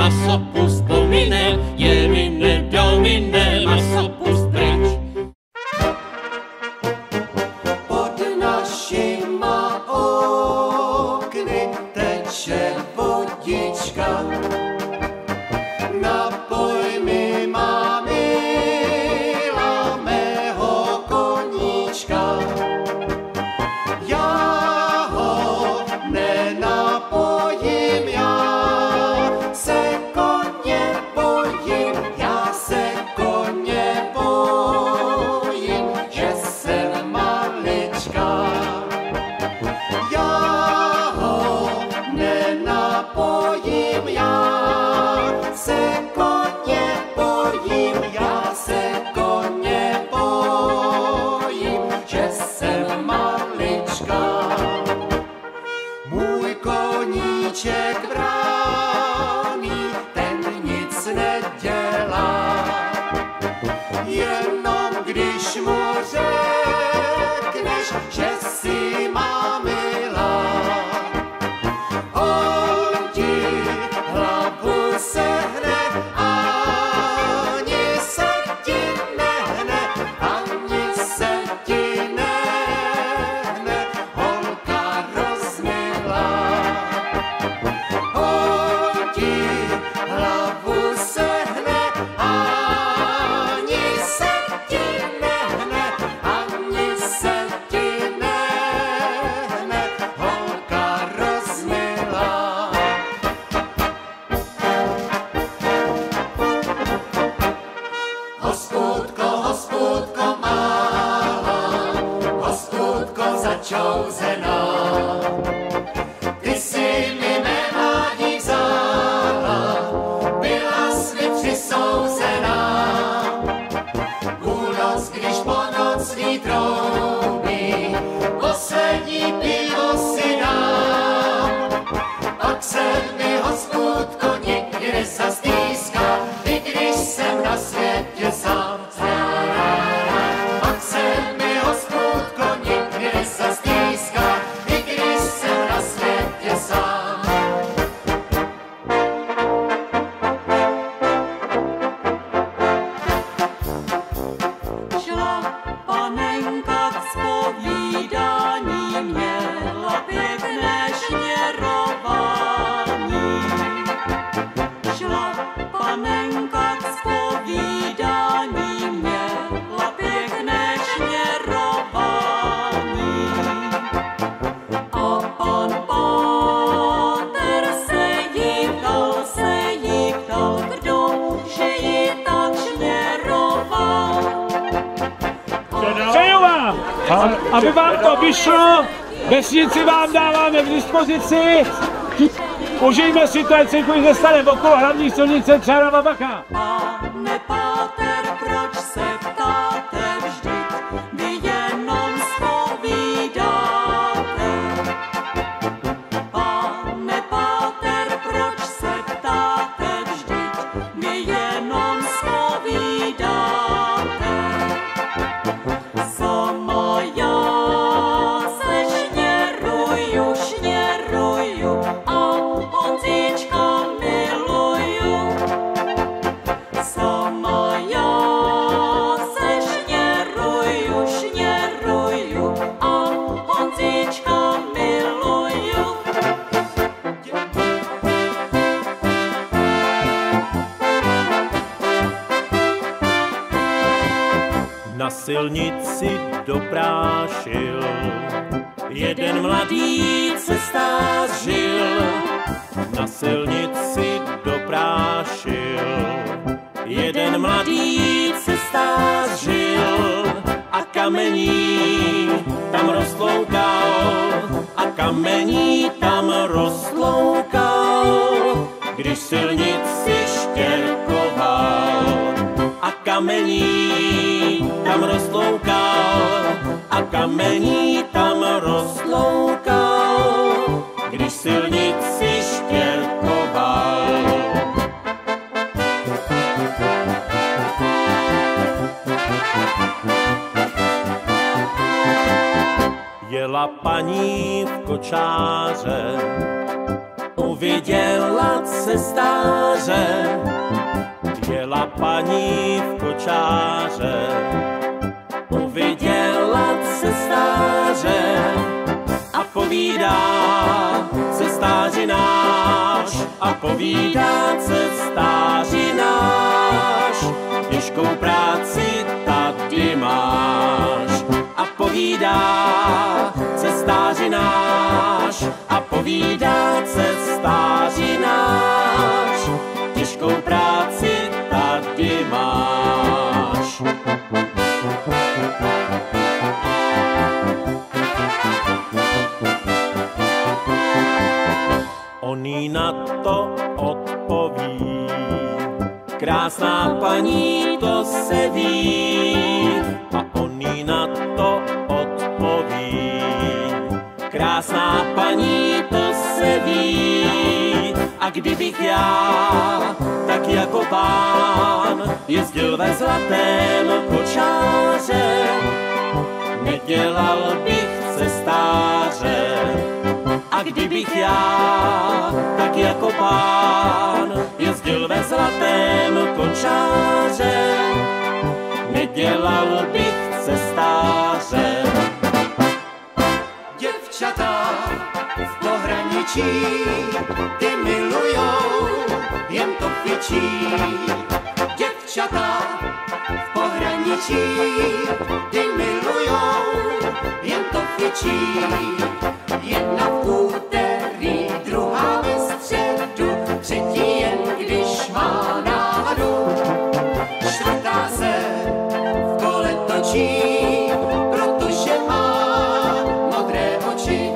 masopust pomine, je mine, domine, masopust pryč. Pod našima okny teče vodička, napoj mi mamila mého koníčka. Já ho nenapojím, já se koně bojím, že jsem malička. Já ho nenapojím, já se koně bojím, že jsem malička. Můj koníček vráný, ten nic nedělá, jenom když mu řekneš, že si má milá. On ti hlavu sehne, ani se ti nehne, holka rozmilá. On ti hlavu sehne, ani se ti nehne, holka rozmilá. Hospůdko malá, hospůdko začouzená, ty si mi mé mládí vzala, byla jsi mi přisouzená. Půlnoc, když po nocní troubí, poslední pivo si dám, pak se mi hospůdko nikdy nezastýská, i když jsem na světě sám. Pak se mi hospůdko nikdy nezastýská, i když jsem na světě sám. Šla panenka k zpovídání, měla pěkné šněrování. Šla panenka k zpovídání, měla pěkné šněrování. A pan páter se jí ptal, kdo že ji tak šněroval. Přeju vám, aby vám to vyšlo, vesnici vám dáváme k dispozici, užijme si to, ať se kuj nestane okolo hlavní silnice Třárava-Bacha. Pane páter, proč se ptáte, vždyť vy jenom zpovídáte. Pane páter, proč se ptáte, vždyť vy jenom zpovídáte. Sama já se šněruju a Honzíčka miluju. Sama já se šněruju a Honzíčka miluju. Na silnici doprášil, jeden mladý cestář žil. Na silnici doprášil, jeden mladý cestář žil. A kamení tam rozloukal, a kamení tam rozloukal, když silnici štěrkoval. A kamení tam rozloukal, a kamení tam rozloukal, když silnici štěrkoval. Jela paní v kočáře, uviděla cestáře, jela paní v kočáře. Uviděla cestáře a povídá cestáři náš, a povídá cestáři náš, těžkou práci tady máš. A povídá cestáři náš, a povídá cestáři náš, těžkou práci tady máš. On jí na to odpoví, krásná paní, to se ví. A on jí na to odpoví, krásná paní, to se ví. A kdybych já, tak jako pán, jezdil ve zlatém kočáře, nedělal bych cestáře. A kdybych já, tak jako pán, jezdil ve zlatém kočáře, nedělal bych cestáře. Děvčata v pohraničí, ty milujou, jen to fičí. Děvčata v pohraničí, ty milujou, jen to fičí. Jedna v úterý, druhá ve středu, třetí jen když má náladu. Čtvrtá se v kole točí, protože má modré oči.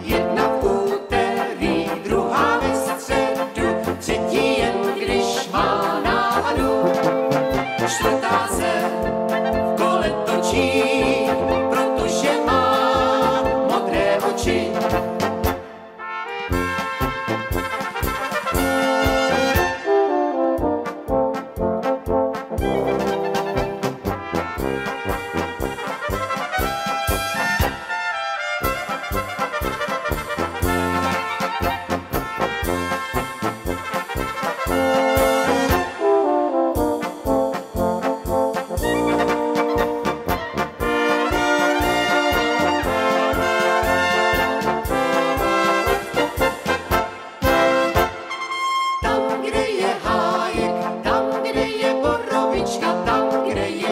Jedna v úterý, druhá ve středu, třetí jen když má náladu. Čtvrtá se v kole točí, protože má modré oči.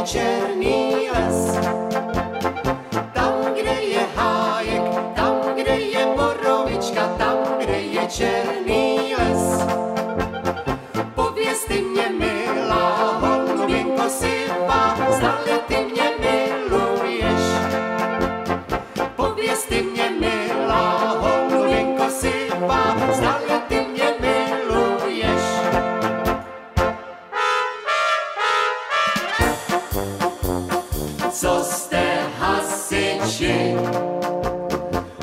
Černý les. Tam, kde je hájek, tam, kde je borovička, tam, kde je černý les. Povězte mě, milá holuběnko sivá, zdali ty mě miluješ. Povězte mě, milá holuběnko sivá, zdali ty mě miluješ. Co jste hasiči,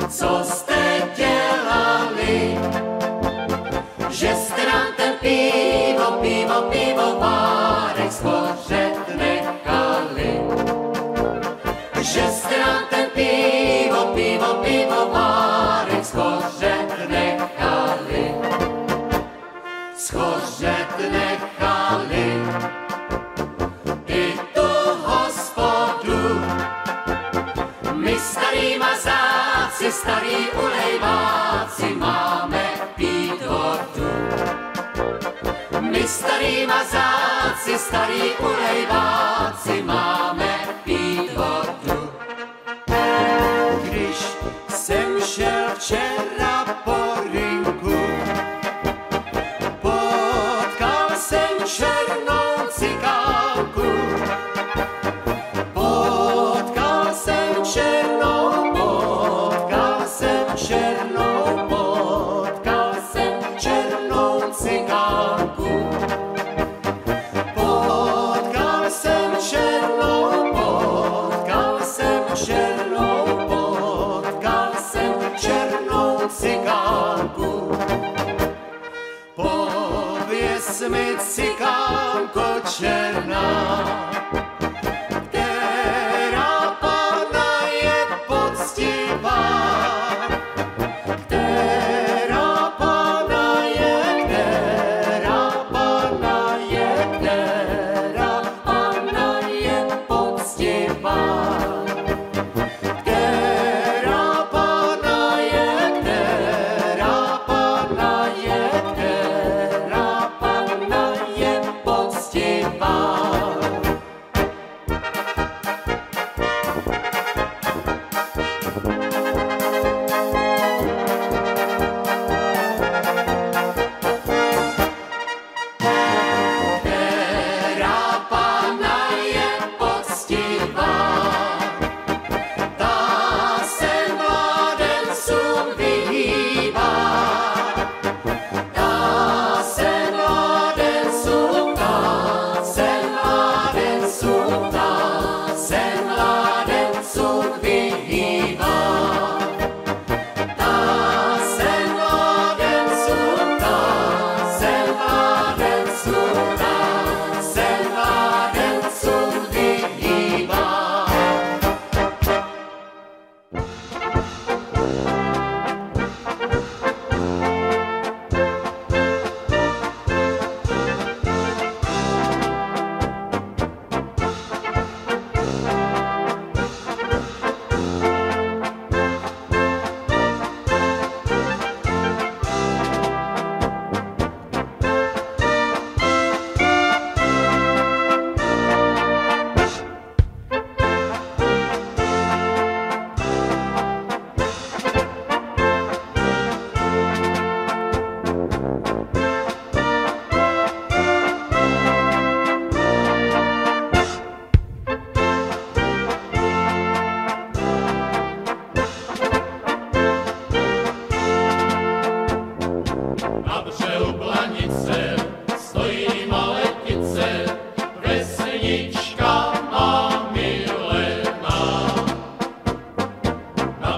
co jste dělali, že jste nám ten pivovárek schořet nechali. Že jste nám ten pivovárek schořet nechali. Schořet nechali. I tu hospodu, my starý mazáci, starý ulejváci, máme pít vodu. My starý mazáci, starý ulejváci, máme pít vodu. Když jsem šel včera po rynku, potkal jsem černou cikánku. Potkal jsem černou cikánku. Potkal jsem černou cikánku. Pověz mi, cikánko černá, která pána je poctivá, která pána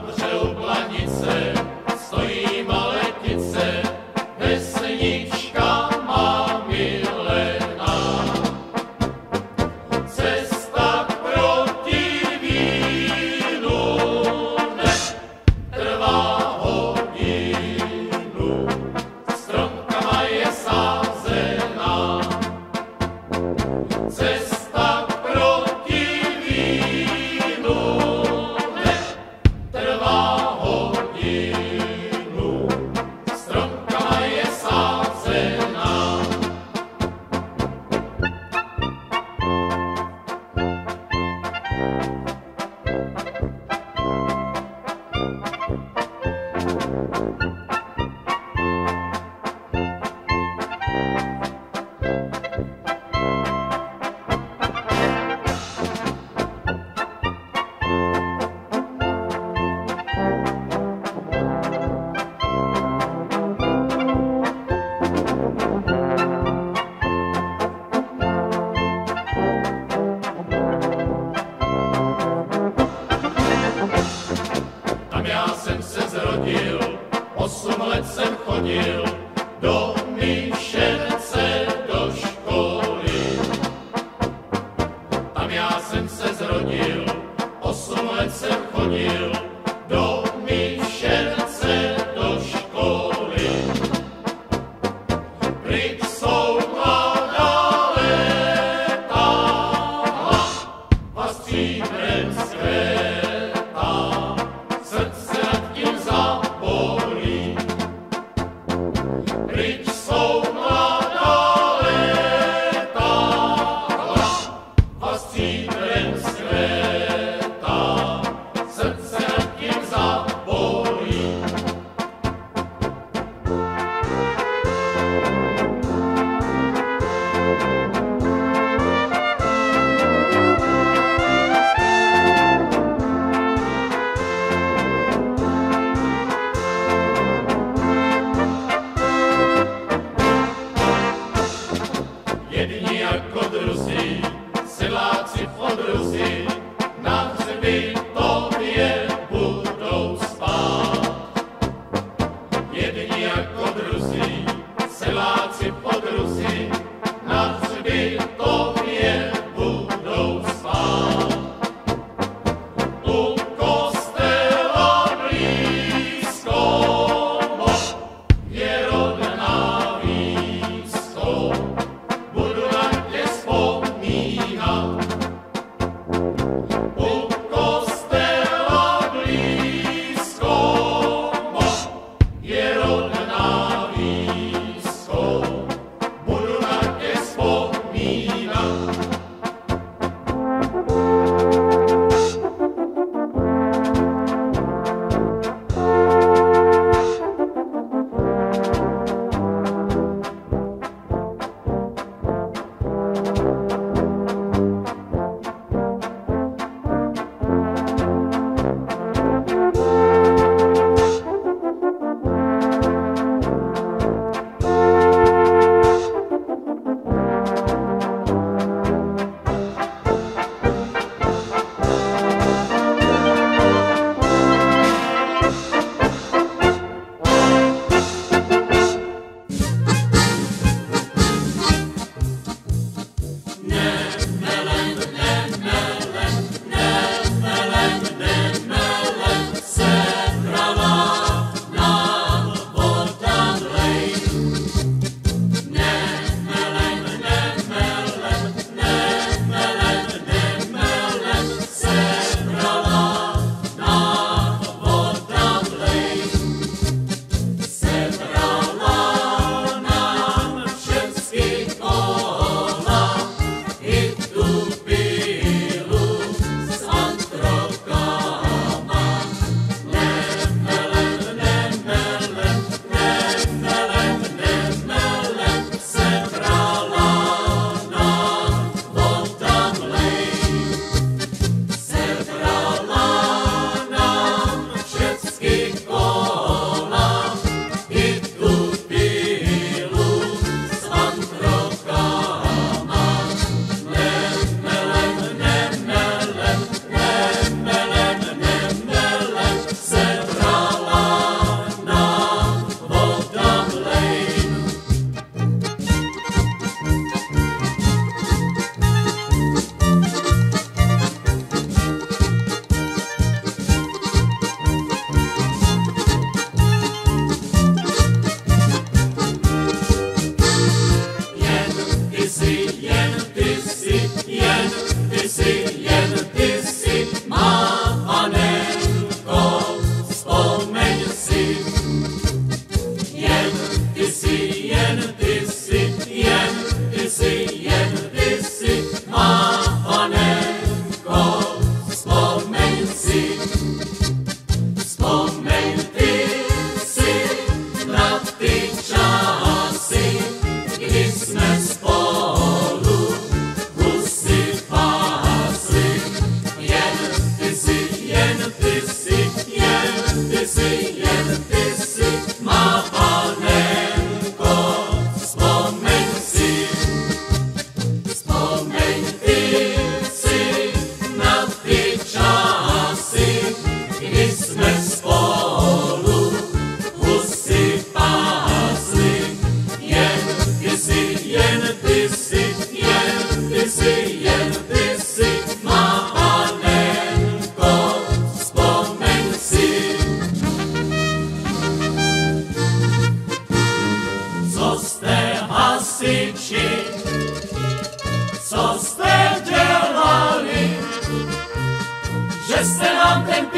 břehu Blanice stojí maletnice, vesnička má milená. Cesta proti vínu netrvá hodinu, stromkama je sázená. Cesta proti vínu netrvá hodinu, stromkama je sázená. Tam já jsem se zrodil, 8 let jsem chodil do Myšence do školy. Tam já jsem se zrodil, 8 let jsem chodil do Myšence do školy. Pryč jsou mladá léta, hlava stříbrem skvétá, srdce nad tím zabolí.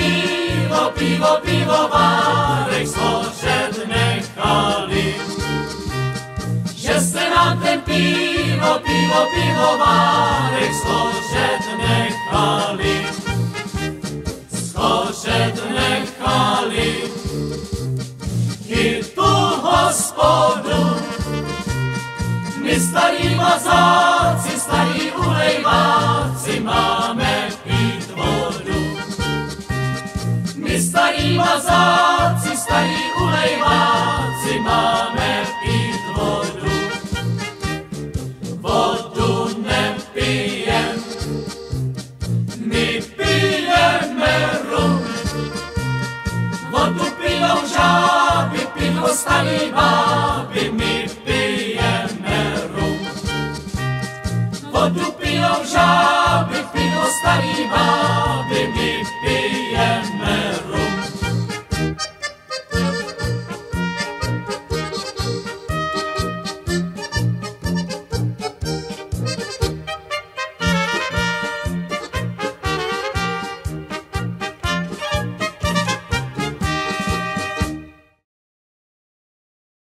pivo, pivo, pivovárek složet nechali. Že jste nám ten pivo, pivo, pivovárek složet nechali. Složet nechali. I tu hospodu my starí mazáci, starí ulejváci máme pít vodu. My starí mazáci, starí ulejváci máme pít vodu. Vodu nepijem, my pijeme rum. Vodu pijou žáby, pivo starý báby, my pijeme rum. Vodu pijou žáby, pivo starý báby.